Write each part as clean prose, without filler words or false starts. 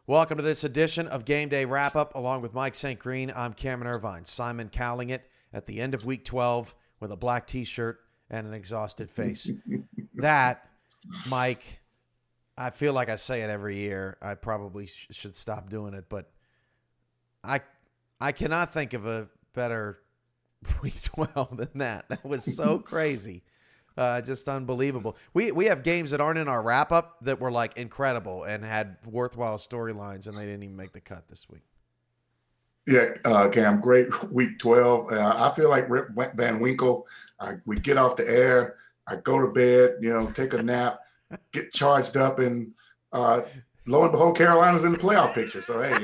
Welcome to this edition of Game Day Wrap-Up. Along with Mike St. Green, I'm Cameron Irvine. Simon cowling it at the end of Week 12 with a black T-shirt and an exhausted face. That, Mike, I feel like I say it every year. I probably should stop doing it, but I cannot think of a better Week 12 than that. That was so crazy. Just unbelievable. We have games that aren't in our wrap-up that were, like, incredible and had worthwhile storylines, and they didn't even make the cut this week. Yeah, Cam, great Week 12. I feel like Rip Van Winkle. We get off the air. I go to bed, take a nap, get charged up, and lo and behold, Carolina's in the playoff picture. So, hey,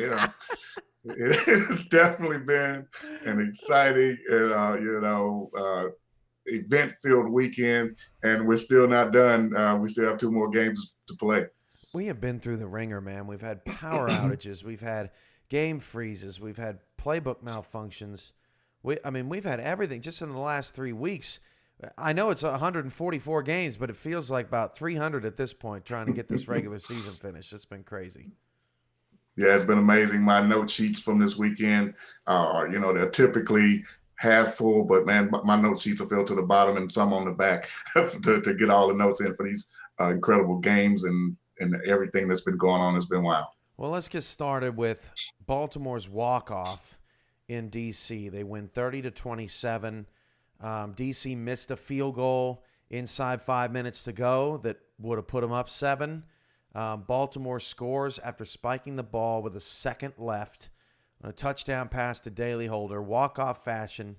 it's definitely been an exciting, event-filled weekend, and we're still not done. We still have two more games to play. We have been through the ringer, man. We've had power outages. We've had game freezes. We've had playbook malfunctions. We've had everything just in the last 3 weeks. I know it's 144 games, but it feels like about 300 at this point trying to get this regular season finished. It's been crazy. Yeah, it's been amazing. My note sheets from this weekend, they're typically half full, but man, my note sheets are filled to the bottom and some on the back to get all the notes in for these incredible games and everything that's been going on has been wild. Well, let's get started with Baltimore's walk-off in D.C. They win 30-27. D.C. missed a field goal inside 5 minutes to go that would have put them up 7. Baltimore scores after spiking the ball with a second left on a touchdown pass to Daly Holder, walk-off fashion.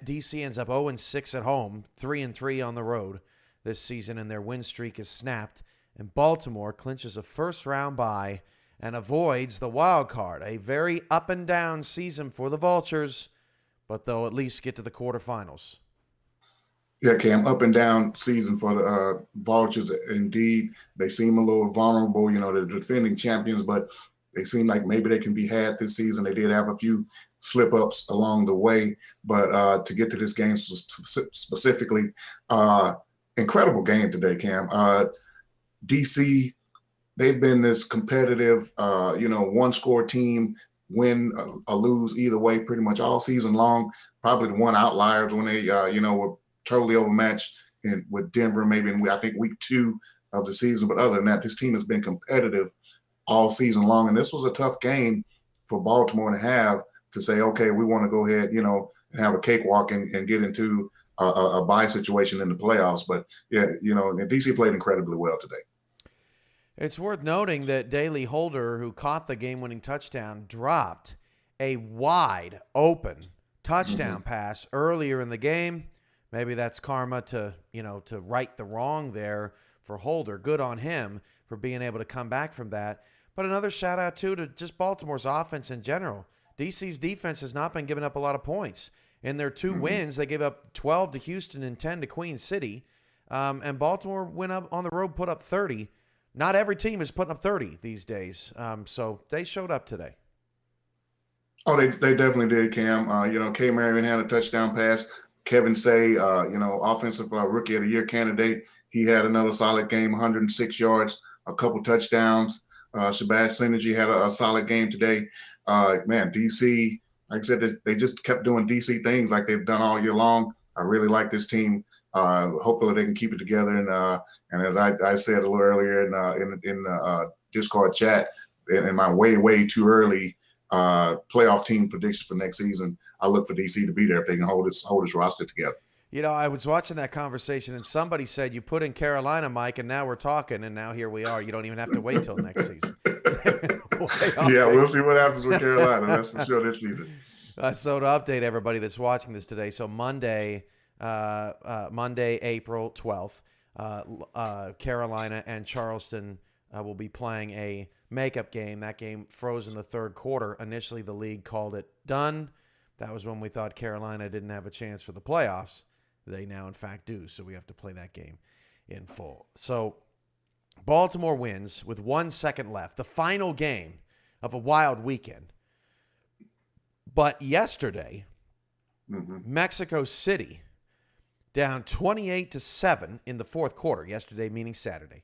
D.C. ends up 0-6 at home, 3-3 on the road this season, and their win streak is snapped. And Baltimore clinches a first-round bye and avoids the wild card. A very up-and-down season for the Vultures, but they'll at least get to the quarterfinals. Yeah, Cam, up and down season for the Vultures. Indeed, they seem a little vulnerable. They're defending champions, but they seem like maybe they can be had this season. They did have a few slip-ups along the way, but to get to this game specifically, incredible game today, Cam. DC, they've been this competitive, one-score team, win or lose either way pretty much all season long. Probably the one outliers when they, were totally overmatched with Denver maybe in, I think, week 2 of the season. But other than that, this team has been competitive all season long. And this was a tough game for Baltimore to have to say, okay, we want to go ahead, and have a cakewalk and get into a bye situation in the playoffs. But, yeah, DC played incredibly well today. It's worth noting that Daly Holder, who caught the game-winning touchdown, dropped a wide-open touchdown pass earlier in the game. Maybe that's karma to right the wrong there for Holder. Good on him for being able to come back from that. But another shout-out, too, to just Baltimore's offense in general. DC's defense has not been giving up a lot of points. In their 2 wins, they gave up 12 to Houston and 10 to Queen City. And Baltimore went up on the road, put up 30. Not every team is putting up 30 these days. So they showed up today. Oh, they definitely did, Cam. K. Marion had a touchdown pass. Kevin Say, offensive rookie of the year candidate. He had another solid game, 106 yards, a couple touchdowns. Shabazz Synergy had a solid game today. DC, like I said, they just kept doing DC things like they've done all year long. I really like this team. Hopefully they can keep it together. And as I said a little earlier in the Discord chat, in my way too early playoff team prediction for next season, I look for DC to be there if they can hold its roster together. I was watching that conversation, and somebody said, you put in Carolina, Mike, and now we're talking, and now here we are. You don't even have to wait till next season. Yeah, we'll see what happens with Carolina. That's for sure this season. So to update everybody that's watching this today, so Monday, April 12th, Carolina and Charleston will be playing a makeup game. That game froze in the third quarter. Initially, the league called it done. That was when we thought Carolina didn't have a chance for the playoffs. They now, in fact, do, so we have to play that game in full. So Baltimore wins with 1 second left, the final game of a wild weekend. But yesterday, Mexico City, down 28-7 in the fourth quarter, yesterday meaning Saturday,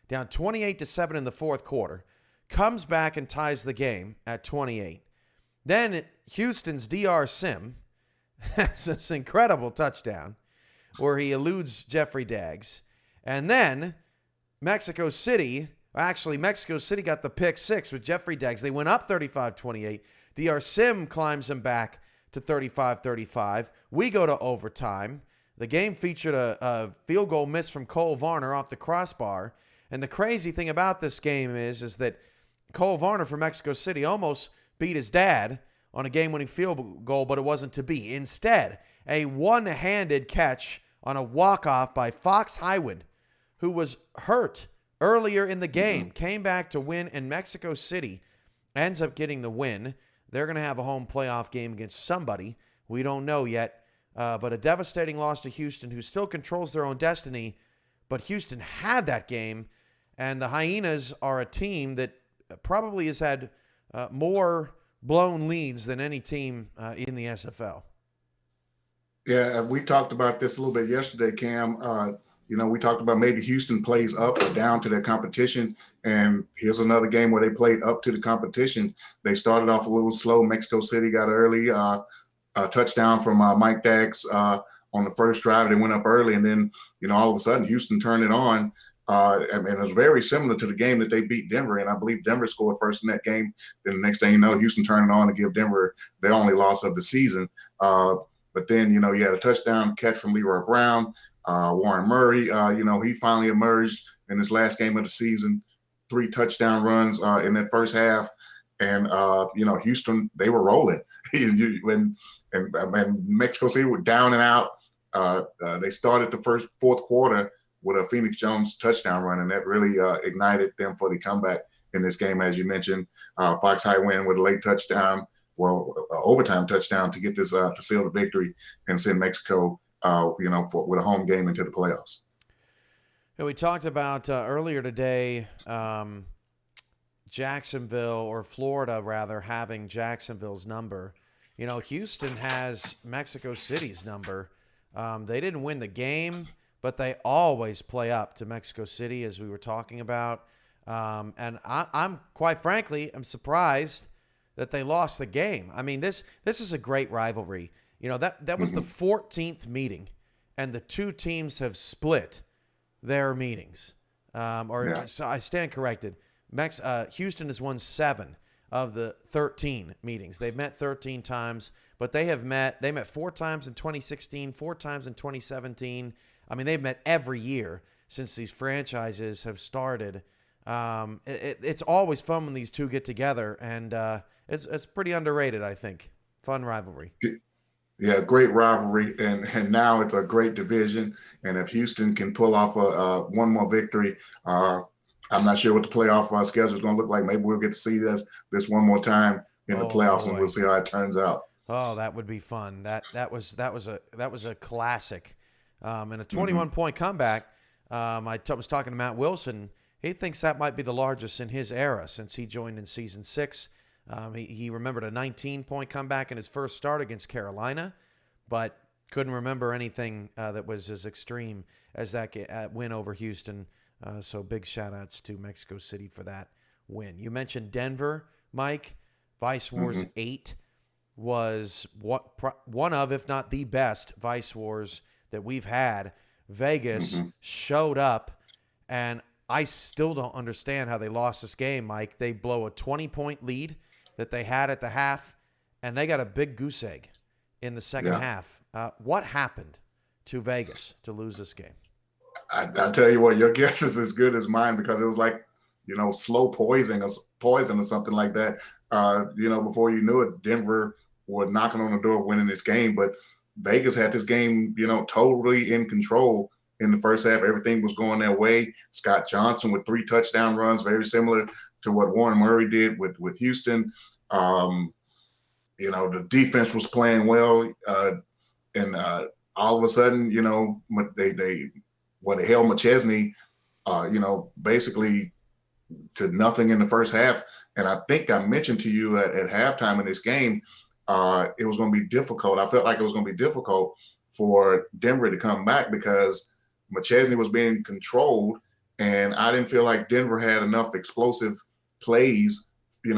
down 28-7 in the fourth quarter, comes back and ties the game at 28. Then Houston's DR Sim has this incredible touchdown where he eludes Jeffrey Daggs. And then Mexico City got the pick six with Jeffrey Daggs. They went up 35-28. DR Sim climbs him back to 35-35. We go to overtime. The game featured a field goal miss from Cole Varner off the crossbar. And the crazy thing about this game is that Cole Varner from Mexico City almost beat his dad on a game-winning field goal, but it wasn't to be. Instead, a one-handed catch on a walk-off by Fox Highwind, who was hurt earlier in the game, came back to win, and Mexico City ends up getting the win. They're going to have a home playoff game against somebody. We don't know yet, but a devastating loss to Houston, who still controls their own destiny. But Houston had that game, and the Hyenas are a team that probably has had more blown leads than any team in the SFL. Yeah, we talked about this a little bit yesterday, Cam. We talked about maybe Houston plays up or down to their competition. And here's another game where they played up to the competition. They started off a little slow. Mexico City got early, a touchdown from Mike Daggs on the first drive. They went up early, and then, all of a sudden Houston turned it on. And it was very similar to the game that they beat Denver. And I believe Denver scored first in that game. Then the next thing you know, Houston turned it on to give Denver their only loss of the season. But then, you had a touchdown catch from Leroy Brown. Warren Murray, he finally emerged in his last game of the season, 3 touchdown runs in that first half. And, Houston, they were rolling. and Mexico City were down and out. They started the fourth quarter with a Phoenix Jones touchdown run, and that really ignited them for the comeback in this game, as you mentioned. Fox Highwind with a late touchdown, overtime touchdown to get this to seal the victory and send Mexico with a home game into the playoffs. And we talked about earlier today, Jacksonville, or Florida rather, having Jacksonville's number. Houston has Mexico City's number. They didn't win the game, but they always play up to Mexico City, as we were talking about. And I'm quite frankly, I'm surprised that they lost the game. I mean, this is a great rivalry. That was the 14th meeting, and the two teams have split their meetings. So I stand corrected. Houston has won 7 of the 13 meetings. They've met 13 times, but they met 4 times in 2016, 4 times in 2017. I mean, they've met every year since these franchises have started. It's always fun when these two get together, and it's pretty underrated, I think. Fun rivalry. Yeah, great rivalry, and now it's a great division. And if Houston can pull off one more victory, I'm not sure what the playoff schedule is going to look like. Maybe we'll get to see this one more time in the playoffs, and we'll see how it turns out. Oh, that would be fun. That was a classic, and a 21-point comeback. I was talking to Matt Wilson. He thinks that might be the largest in his era since he joined in season 6. He remembered a 19-point comeback in his first start against Carolina, but couldn't remember anything that was as extreme as that win over Houston. So big shout-outs to Mexico City for that win. You mentioned Denver, Mike. Vice Wars 8 was one of, if not the best, Vice Wars that we've had. Vegas showed up, and I still don't understand how they lost this game, Mike. They blow a 20-point lead that they had at the half, and they got a big goose egg in the second half. What happened to Vegas to lose this game? I tell you what, your guess is as good as mine, because it was like, slow poison or something like that. Before you knew it, Denver were knocking on the door of winning this game, but Vegas had this game, totally in control in the first half. Everything was going their way. Scott Johnson with 3 touchdown runs, very similar to what Warren Murray did with Houston. The defense was playing well, and all of a sudden, they held McChesney, basically to nothing in the first half. And I think I mentioned to you at halftime in this game, it was going to be difficult. I felt like it was going to be difficult for Denver to come back because McChesney was being controlled, and I didn't feel like Denver had enough explosive plays, in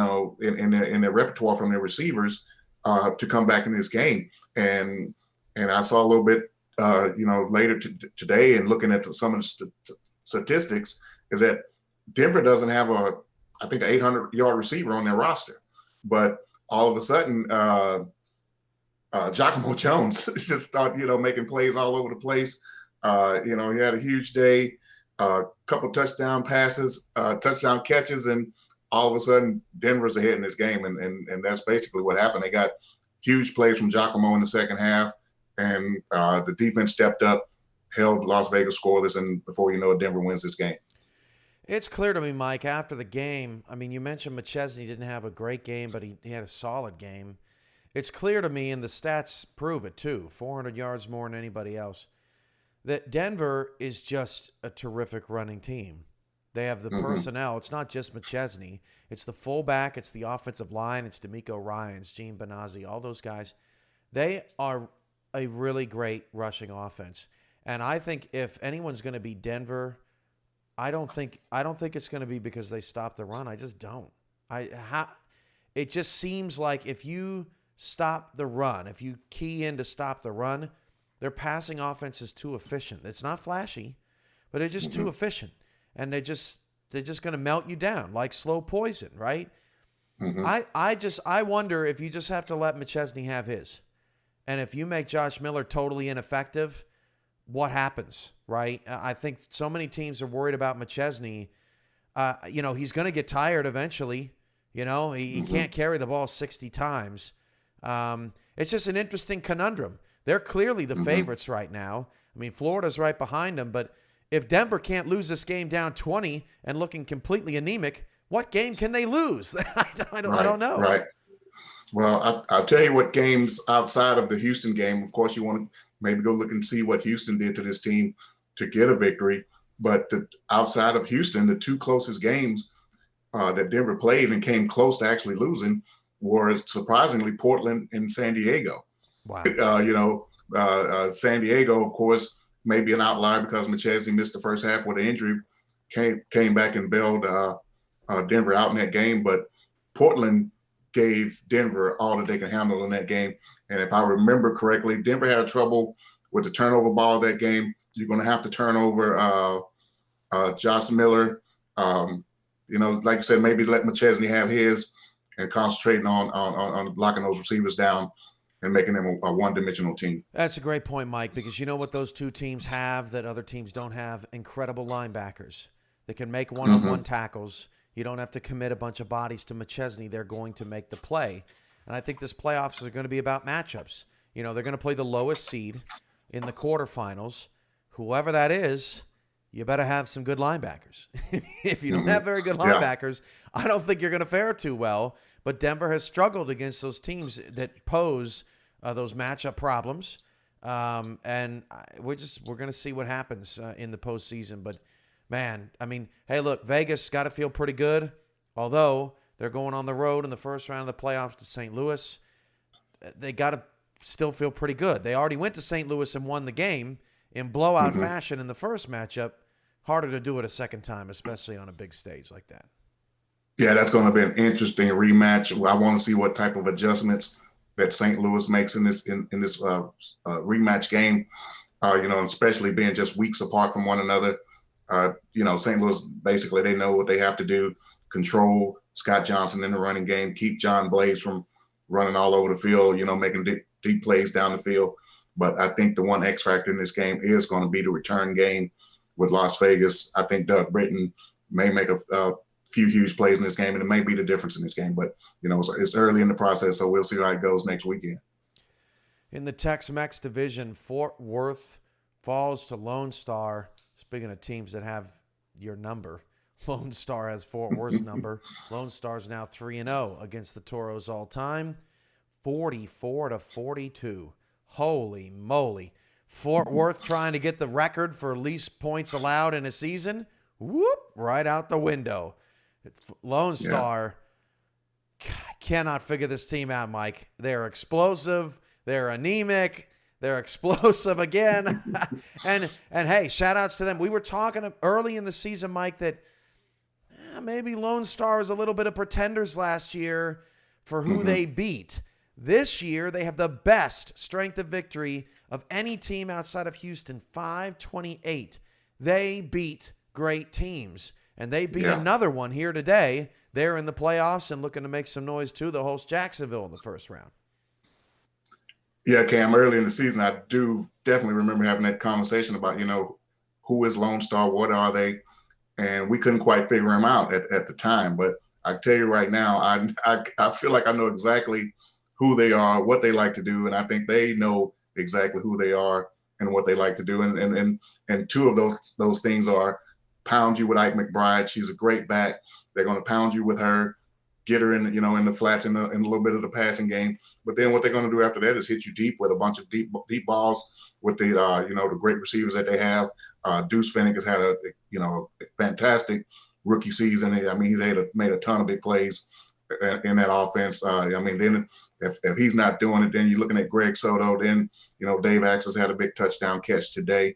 their repertoire from their receivers to come back in this game. And I saw a little bit, later today, and looking at some of the statistics, is that Denver doesn't have I think, an 800-yard receiver on their roster, but all of a sudden, Giacomo Jones just started, making plays all over the place. He had a huge day, a couple touchdown passes, touchdown catches, and all of a sudden Denver's ahead in this game. And that's basically what happened. They got huge plays from Giacomo in the second half, and the defense stepped up, held Las Vegas scoreless, and before you know it, Denver wins this game. It's clear to me, Mike, after the game, I mean, you mentioned McChesney didn't have a great game, but he had a solid game. It's clear to me, and the stats prove it too, 400 yards more than anybody else, that Denver is just a terrific running team. They have the personnel. It's not just McChesney. It's the fullback. It's the offensive line. It's D'Amico Ryans, Gene Benazzi, all those guys. They are a really great rushing offense. And I think if anyone's going to be Denver, I don't think it's going to be because they stop the run. I just don't. It just seems like if you stop the run, if you key in to stop the run, their passing offense is too efficient. It's not flashy, but they're just too efficient. And they're just going to melt you down like slow poison, right? I wonder if you just have to let McChesney have his. And if you make Josh Miller totally ineffective, what happens, right? I think so many teams are worried about McChesney. He's going to get tired eventually. He can't carry the ball 60 times. It's just an interesting conundrum. They're clearly the favorites right now. I mean, Florida's right behind them, but if Denver can't lose this game down 20 and looking completely anemic, what game can they lose? I don't know. Right. Well, I'll tell you what games outside of the Houston game. Of course, you want to maybe go look and see what Houston did to this team to get a victory. But outside of Houston, the two closest games that Denver played and came close to actually losing were surprisingly Portland and San Diego. Wow. San Diego, of course, may be an outlier because McChesney missed the first half with an injury, came back and bailed Denver out in that game. But Portland gave Denver all that they can handle in that game. And if I remember correctly, Denver had trouble with the turnover ball that game. You're going to have to turn over Josh Miller. Like you said, maybe let McChesney have his and concentrating on locking those receivers down and making them a one-dimensional team. That's a great point, Mike, because you know what those two teams have that other teams don't have? Incredible linebackers that can make one-on-one tackles. You don't have to commit a bunch of bodies to McChesney. They're going to make the play. And I think this playoffs are going to be about matchups. They're going to play the lowest seed in the quarterfinals. Whoever that is, you better have some good linebackers. If you don't have very good linebackers, I don't think you're going to fare too well. But Denver has struggled against those teams that pose those matchup problems. And we're going to see what happens in the postseason. But, man, I mean, hey, look, Vegas got to feel pretty good. Although they're going on the road in the first round of the playoffs to St. Louis, they got to still feel pretty good. They already went to St. Louis and won the game in blowout fashion in the first matchup. Harder to do it a second time, especially on a big stage like that. Yeah, that's going to be an interesting rematch. I want to see what type of adjustments that St. Louis makes in this rematch game. Especially being just weeks apart from one another. St. Louis, basically, they know what they have to do: control Scott Johnson in the running game, keep John Blaze from running all over the field. Making deep plays down the field. But I think the one X factor in this game is going to be the return game with Las Vegas. I think Doug Britton may make a few huge plays in this game, and it may be the difference in this game. But, it's early in the process, so we'll see how it goes next weekend. In the Tex-Mex division, Fort Worth falls to Lone Star. Speaking of teams that have your number, Lone Star has Fort Worth's number. Lone Star's now 3-0 against the Toros all time, 44-42. Holy moly. Fort Worth trying to get the record for least points allowed in a season. Whoop, right out the window. Lone Star cannot figure this team out, Mike. They're explosive. They're anemic. They're explosive again. and hey, shout outs to them. We were talking early in the season, Mike, that maybe Lone Star was a little bit of pretenders last year for who they beat. This year, they have the best strength of victory of any team outside of Houston, 528. They beat great teams, and they beat another one here today. They're in the playoffs and looking to make some noise, too. They'll host Jacksonville in the first round. Yeah, Cam, early in the season, I do definitely remember having that conversation about, who is Lone Star? What are they? And we couldn't quite figure them out at the time. But I tell you right now, I feel like I know exactly who they are, what they like to do, and I think they know exactly who they are and what they like to do. And two of those things are pound you with Ike McBride. She's a great back. They're going to pound you with her, get her in the flats in a little bit of the passing game. But then what they're going to do after that is hit you deep with a bunch of deep balls with the great receivers that they have. Deuce Finnick has had a fantastic rookie season. I mean, he's made a ton of big plays in that offense. Then if he's not doing it, then you're looking at Greg Soto. Then Dave Axis had a big touchdown catch today.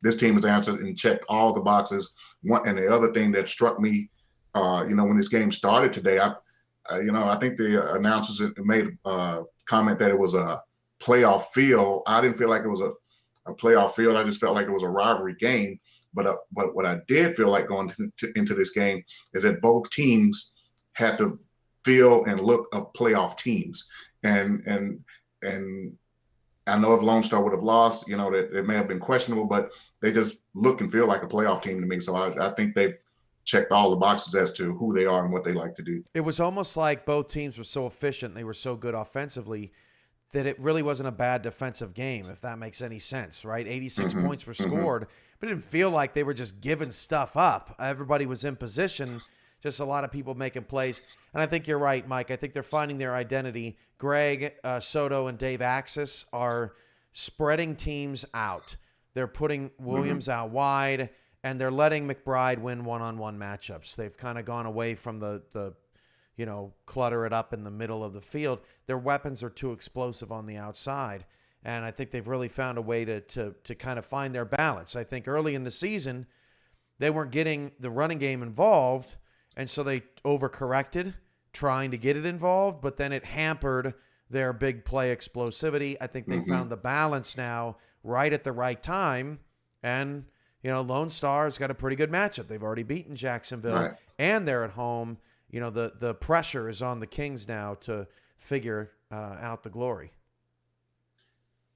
This team has answered and checked all the boxes. And the other thing that struck me, when this game started today, I think the announcers made a comment that it was a playoff field. I didn't feel like it was a playoff field. I just felt like it was a rivalry game. But what I did feel like going into this game is that both teams had to feel and look of playoff teams. And I know if Lone Star would have lost, that it may have been questionable, but they just look and feel like a playoff team to me. So I think they've checked all the boxes as to who they are and what they like to do. It was almost like both teams were so efficient, they were so good offensively, that it really wasn't a bad defensive game, if that makes any sense, right? 86 points were scored, but it didn't feel like they were just giving stuff up. Everybody was in position, just a lot of people making plays. And I think you're right, Mike. I think they're finding their identity. Greg Soto and Dave Axis are spreading teams out. They're putting Williams out wide, and they're letting McBride win one-on-one matchups. They've kind of gone away from the clutter it up in the middle of the field. Their weapons are too explosive on the outside, and I think they've really found a way to kind of find their balance. I think early in the season, they weren't getting the running game involved, and so they overcorrected trying to get it involved, but then it hampered their big play explosivity. I think they found the balance now right at the right time, and Lone Star's got a pretty good matchup. They've already beaten Jacksonville, and they're at home. The pressure is on the Kings now to figure out the glory.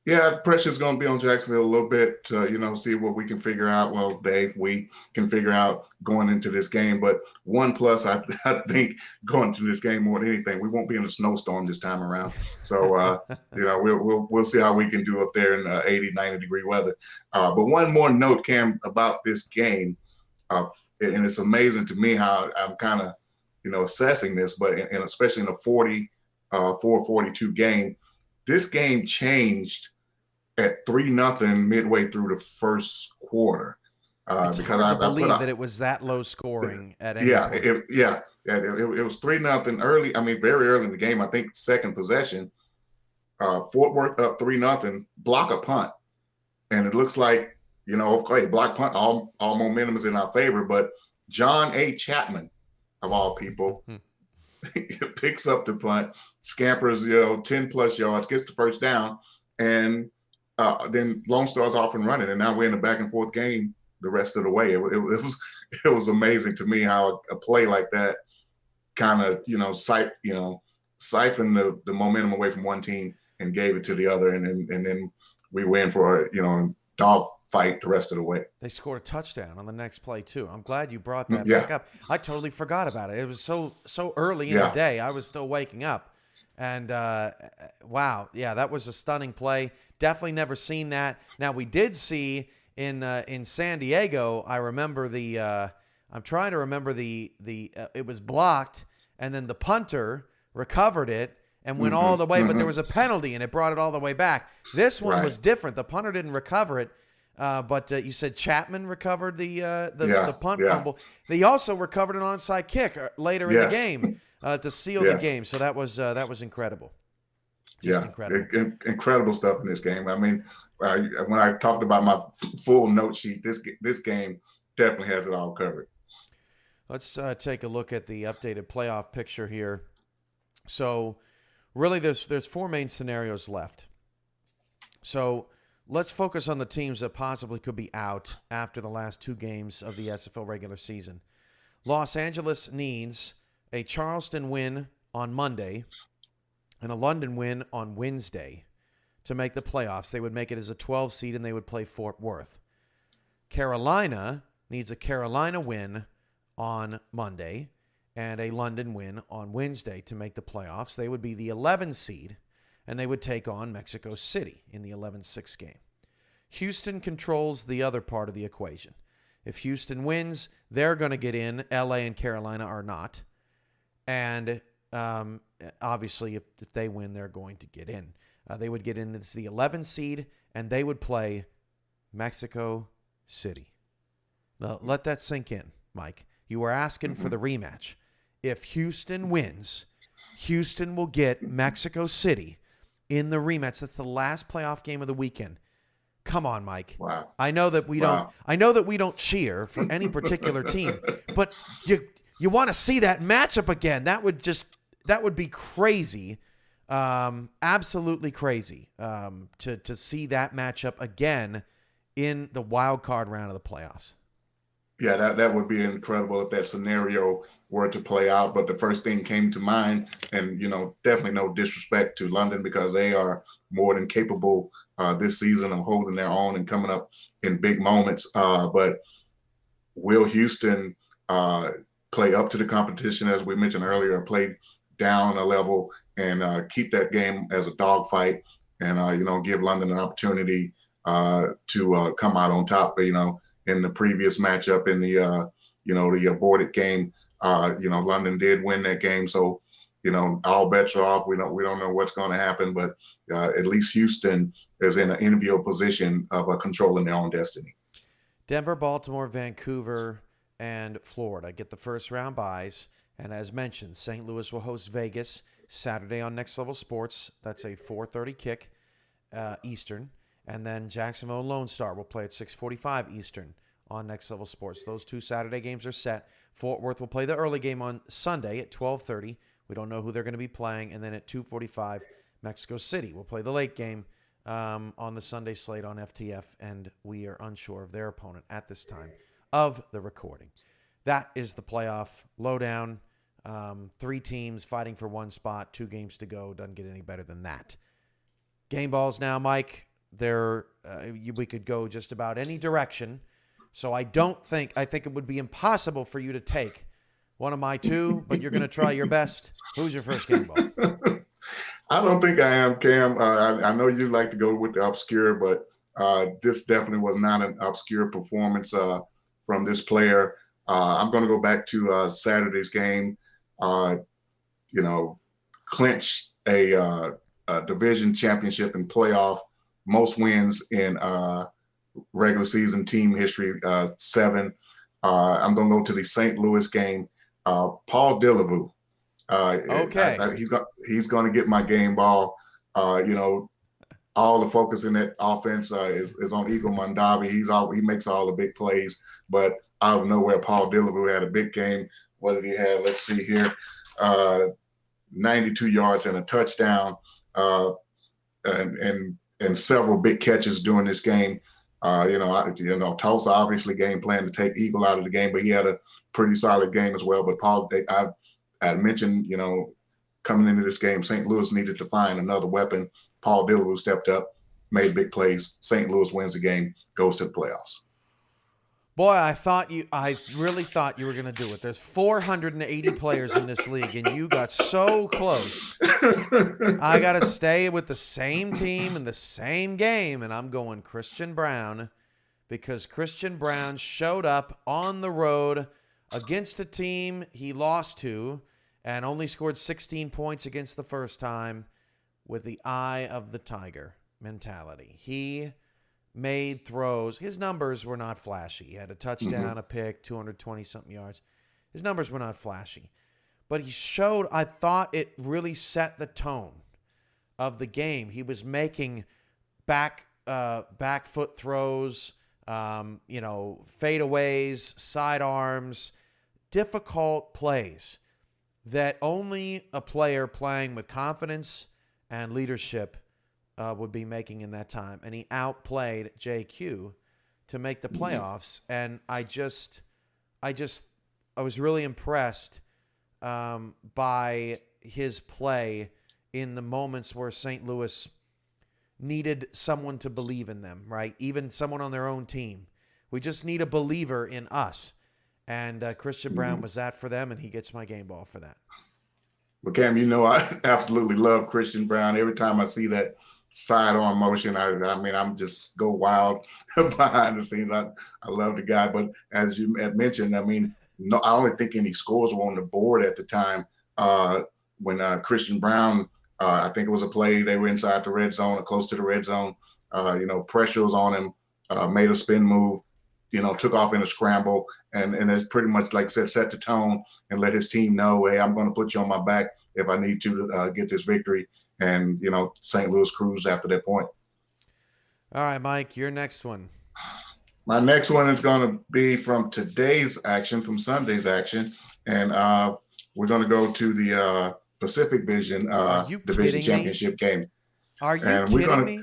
Yeah, pressure's going to be on Jacksonville a little bit to, see what we can figure out. Well, Dave, we can figure out going into this game. But one plus, I think, going into this game more than anything, we won't be in a snowstorm this time around. So, we'll see how we can do up there in 80, 90-degree weather. But one more note, Cam, about this game, and it's amazing to me how I'm kind of, assessing this, but and especially in a 44-42 game, this game changed at 3-0 midway through the first quarter. It's because hard to believe that it was that low scoring at any point. It was 3-0 early. I mean, very early in the game. I think second possession. Fort Worth up 3-0, block a punt, and it looks like okay, block punt. All momentum is in our favor, but John A. Chapman, of all people, picks up the punt, scampers 10+ yards, gets the first down, and then Lone Star's off and running, and now we're in a back and forth game the rest of the way. It was amazing to me how a play like that kind of siphoned the momentum away from one team and gave it to the other, and then we win for a dog fight the rest of the way. They scored a touchdown on the next play too. I'm glad you brought that back up. I totally forgot about it. It was so early in the day. I was still waking up, and wow, yeah, that was a stunning play. Definitely never seen that. Now we did see in San Diego. I remember I'm trying to remember it was blocked, and then the punter recovered it and went all the way, but there was a penalty and it brought it all the way back. This one was different. The punter didn't recover it, but you said Chapman recovered the punt fumble. They also recovered an onside kick later in the game to seal the game. So that was incredible. Just incredible. Incredible stuff in this game. I mean, when I talked about my full note sheet, this game definitely has it all covered. Let's take a look at the updated playoff picture here. So, really, there's four main scenarios left. So, let's focus on the teams that possibly could be out after the last two games of the SFL regular season. Los Angeles needs a Charleston win on Monday and a London win on Wednesday to make the playoffs. They would make it as a 12 seed and they would play Fort Worth. Carolina needs a Carolina win on Monday and a London win on Wednesday to make the playoffs. They would be the 11 seed and they would take on Mexico City in the 11-6 game. Houston controls the other part of the equation. If Houston wins, they're going to get in. LA and Carolina are not. And obviously, if they win, they're going to get in. They would get in as the 11 seed, and they would play Mexico City. Now, let that sink in, Mike. You were asking for the rematch. If Houston wins, Houston will get Mexico City in the rematch. That's the last playoff game of the weekend. Come on, Mike. Wow. I know that we don't cheer for any particular team, but you want to see that matchup again. That would be crazy. Absolutely crazy. To see that matchup again in the wild card round of the playoffs. Yeah, that would be incredible if that scenario were to play out. But the first thing came to mind, and definitely no disrespect to London because they are more than capable this season of holding their own and coming up in big moments. But will Houston play up to the competition, as we mentioned earlier, play down a level and keep that game as a dogfight and give London an opportunity to come out on top? In the previous matchup in the aborted game, London did win that game. So, all bets are off. We don't know what's going to happen, but at least Houston is in an enviable position of controlling their own destiny. Denver, Baltimore, Vancouver, and Florida get the first round byes. And as mentioned, St. Louis will host Vegas Saturday on Next Level Sports. That's a 4:30 kick Eastern. And then Jacksonville Lone Star will play at 6:45 Eastern on Next Level Sports. Those two Saturday games are set. Fort Worth will play the early game on Sunday at 12:30. We don't know who they're going to be playing. And then at 2:45, Mexico City will play the late game on the Sunday slate on FTF. And we are unsure of their opponent at this time of the recording. That is the playoff lowdown. 3 teams fighting for one spot, 2 games to go. Doesn't get any better than that. Game balls now, Mike. We could go just about any direction. So I think it would be impossible for you to take one of my 2, but you're going to try your best. Who's your first game ball? I don't think I am, Cam. I know you like to go with the obscure, but this definitely was not an obscure performance from this player. I'm going to go back to Saturday's game. Clinch a division championship and playoff, most wins in regular season team history, 7. I'm going to go to the St. Louis game. Paul Delavu. Okay. He's going to get my game ball. All the focus in that offense is on Eagle Mondavi. He makes all the big plays, but out of nowhere, Paul Delavu had a big game. What did he have? Let's see here. 92 yards and a touchdown, and several big catches during this game. Tulsa obviously game plan to take Eagle out of the game, but he had a pretty solid game as well. But Paul, I mentioned, coming into this game, St. Louis needed to find another weapon. Paul Delavu stepped up, made big plays. St. Louis wins the game, goes to the playoffs. Boy, I really thought you were going to do it. There's 480 players in this league, and you got so close. I got to stay with the same team in the same game, and I'm going Christian Brown because Christian Brown showed up on the road against a team he lost to and only scored 16 points against the first time with the eye of the tiger mentality. He made throws. His numbers were not flashy. He had a touchdown, a pick, 220-something yards. His numbers were not flashy. But he showed, I thought it really set the tone of the game. He was making back foot throws, fadeaways, sidearms, difficult plays that only a player playing with confidence and leadership would be making in that time. And he outplayed JQ to make the playoffs. And I was really impressed by his play in the moments where St. Louis needed someone to believe in them, right? Even someone on their own team. We just need a believer in us. And Christian Brown was that for them, and he gets my game ball for that. Well, Cam, I absolutely love Christian Brown. Every time I see that sidearm motion, I mean, I'm just go wild behind the scenes. I love the guy. But as you had mentioned, I mean, no, I only think any scores were on the board at the time when Christian Brown, I think it was a play, they were inside the red zone or close to the red zone. Pressure was on him, made a spin move, took off in a scramble, and it's pretty much, like I said, set the tone and let his team know, hey, I'm going to put you on my back if I need to get this victory. And, St. Louis cruised after that point. All right, Mike, your next one. My next one is going to be from today's action, from Sunday's action. And we're going to go to the Pacific Division Championship game. Are you kidding me?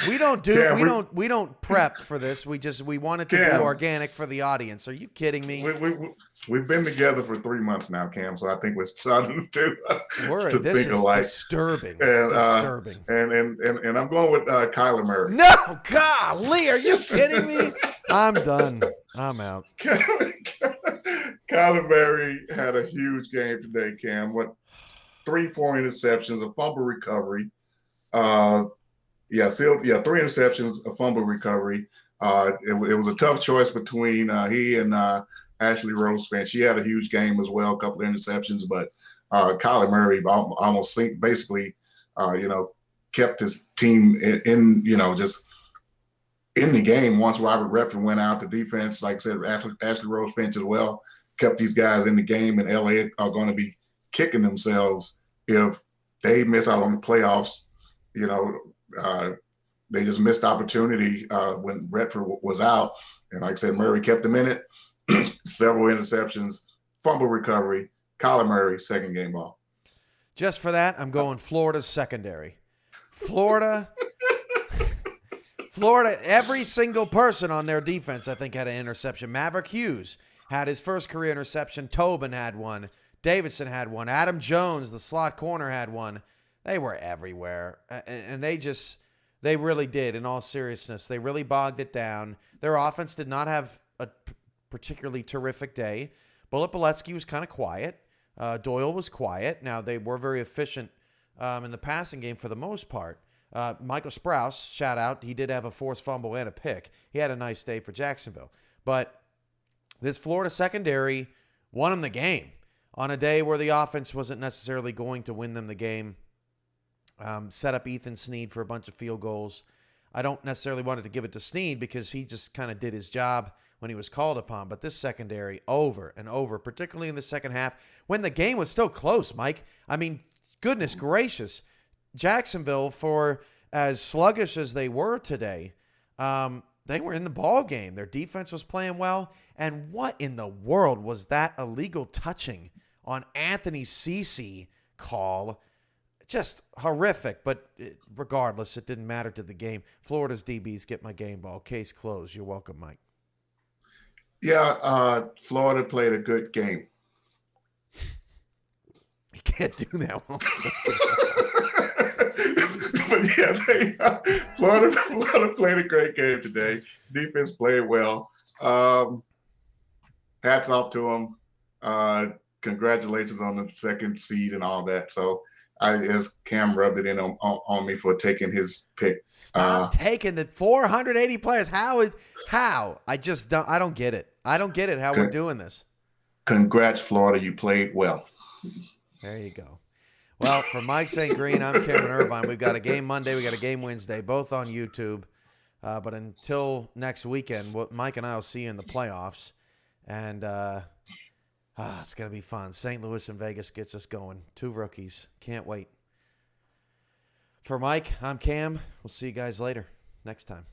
We don't prep for this. We want it to be organic for the audience. Are you kidding me? We've been together for 3 months now, Cam. So I think we're starting to this think is alike. Disturbing. And, disturbing. And I'm going with Kyler Murray. No, golly, are you kidding me? I'm done. I'm out. Kyler Murray had a huge game today, Cam. 3-4 interceptions, a fumble recovery. 3 interceptions, a fumble recovery. It was a tough choice between he and Ashley Rose-Fan. She had a huge game as well, a couple of interceptions, but Kyler Murray almost basically, kept his team in just in the game. Once Robert Redford went out, the defense, like I said, Ashley Rose-Finch as well, kept these guys in the game, and LA are going to be kicking themselves if they miss out on the playoffs. They just missed opportunity when Redford was out. And like I said, Murray kept them in it. Several interceptions, fumble recovery. Kyler Murray, second game ball. Just for that, I'm going Florida's secondary. Florida, every single person on their defense, I think, had an interception. Maverick Hughes had his first career interception. Tobin had one. Davidson had one. Adam Jones, the slot corner, had one. They were everywhere, and they really did, in all seriousness. They really bogged it down. Their offense did not have a particularly terrific day. Bullet Boletsky was kind of quiet. Doyle was quiet. Now, they were very efficient in the passing game for the most part. Michael Sprouse, shout out, he did have a forced fumble and a pick. He had a nice day for Jacksonville. But this Florida secondary won them the game on a day where the offense wasn't necessarily going to win them the game. Set up Ethan Snead for a bunch of field goals. I don't necessarily want to give it to Snead because he just kind of did his job when he was called upon. But this secondary, over and over, particularly in the second half, when the game was still close, Mike. I mean, goodness gracious. Jacksonville, for as sluggish as they were today, they were in the ball game. Their defense was playing well. And what in the world was that illegal touching on Anthony Cece call? Just horrific, but regardless, it didn't matter to the game. Florida's DBs get my game ball. Case closed. You're welcome, Mike. Yeah, Florida played a good game. You can't do that one. But yeah, Florida played a great game today. Defense played well. Hats off to them. Congratulations on the second seed and all that. So, as Cam rubbed it in on me for taking his pick. Stop taking the 480 players. How? I don't get it. I don't get it how we're doing this. Congrats, Florida. You played well. There you go. Well, for Mike St. Green, I'm Cameron Irvine. We've got a game Monday. We got a game Wednesday, both on YouTube. But until next weekend, Mike and I will see you in the playoffs. And it's going to be fun. St. Louis and Vegas gets us going. 2 rookies. Can't wait. For Mike, I'm Cam. We'll see you guys later next time.